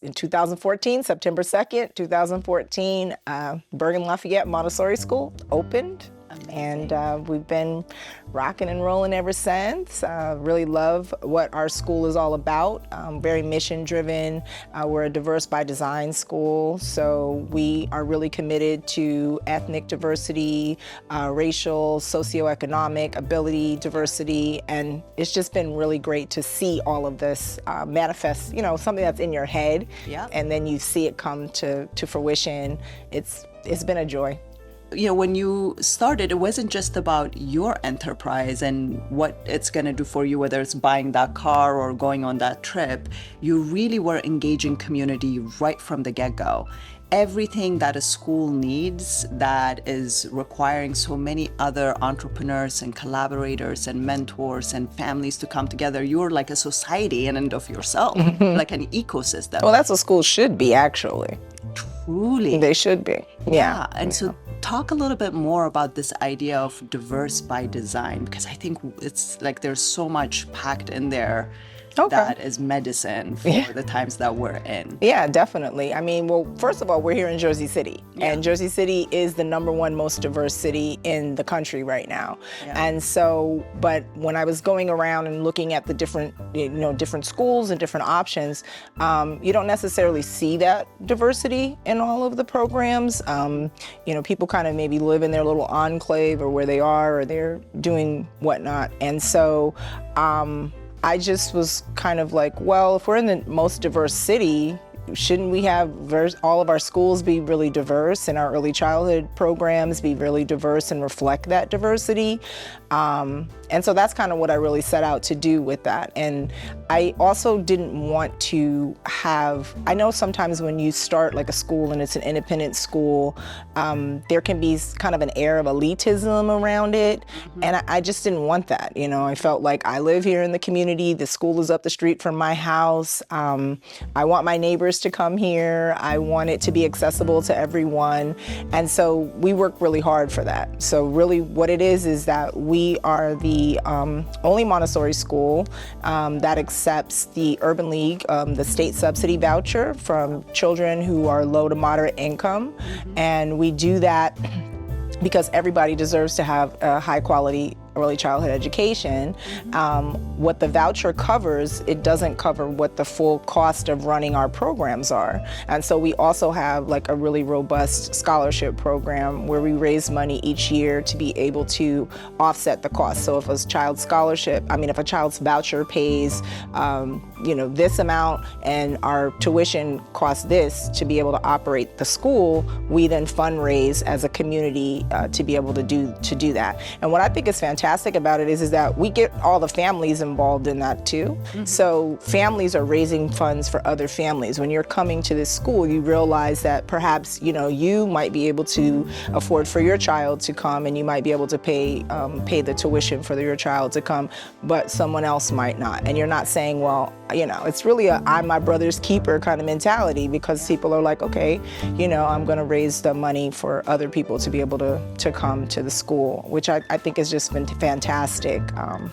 in 2014, September 2nd, 2014, Bergen Lafayette Montessori School opened. Amazing. And we've been rocking and rolling ever since. Really love what our school is all about. Very mission driven. We're a diverse by design school, so we are really committed to ethnic diversity, racial, socioeconomic, ability diversity, and it's just been really great to see all of this manifest, something that's in your head, and then you see it come to fruition. It's been a joy. When you started, it wasn't just about your enterprise and what it's going to do for you, whether it's buying that car or going on that trip. You really were engaging community right from the get-go. Everything that a school needs that is requiring so many other entrepreneurs and collaborators and mentors and families to come together, you're like a society in and of yourself, like an ecosystem. Well, that's what schools should be, actually. Truly. They should be. Yeah. And so talk a little bit more about this idea of diverse by design, because I think it's like there's so much packed in there that is medicine for the times that we're in. Yeah, definitely. I mean, well, first of all, we're here in Jersey City, and Jersey City is the #1 most diverse city in the country right now. And so, but when I was going around and looking at the different, different schools and different options, you don't necessarily see that diversity in all of the programs. People kind of maybe live in their little enclave or where they are, or they're doing whatnot. And so, I just was kind of like, well, if we're in the most diverse city, shouldn't we have all of our schools be really diverse and our early childhood programs be really diverse and reflect that diversity? And so that's kind of what I really set out to do with that. And I also didn't want to I know sometimes when you start like a school and it's an independent school, there can be kind of an air of elitism around it. And I just didn't want that. I felt like I live here in the community. The school is up the street from my house. I want my neighbors to come here. I want it to be accessible to everyone. And so we work really hard for that. So really what it is that we are the only Montessori school that accepts the Urban League, the state subsidy voucher from children who are low to moderate income. And we do that because everybody deserves to have a high quality early childhood education. What the voucher covers, it doesn't cover what the full cost of running our programs are. And so we also have like a really robust scholarship program where we raise money each year to be able to offset the cost. So if a child's voucher pays, this amount and our tuition costs this to be able to operate the school, we then fundraise as a community to be able to do that. And what I think is fantastic about it is that we get all the families involved in that too. So families are raising funds for other families. When you're coming to this school, you realize that perhaps you might be able to afford for your child to come, and you might be able to pay the tuition for your child to come, but someone else might not. And you're not saying, well, it's really a I'm my brother's keeper kind of mentality, because people are like, okay, I'm going to raise the money for other people to be able to come to the school, which I think has just been fantastic.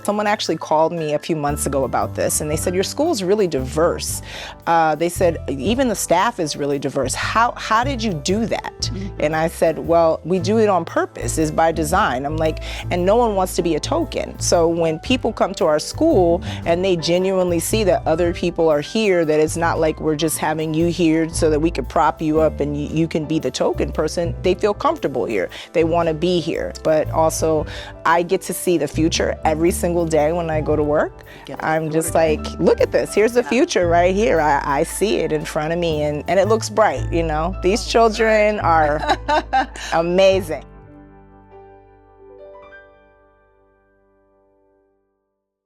Someone actually called me a few months ago about this, and they said, your school's really diverse. They said, even the staff is really diverse. How did you do that? And I said, well, we do it on purpose. It's by design. I'm like, and no one wants to be a token. So when people come to our school and they genuinely see that other people are here, that it's not like we're just having you here so that we could prop you up and you can be the token person, they feel comfortable here. They want to be here. But also, I get to see the future every single day when I go to work. I'm just like, look at this. Here's the future right here. I see it in front of me, and it looks bright. These children are amazing.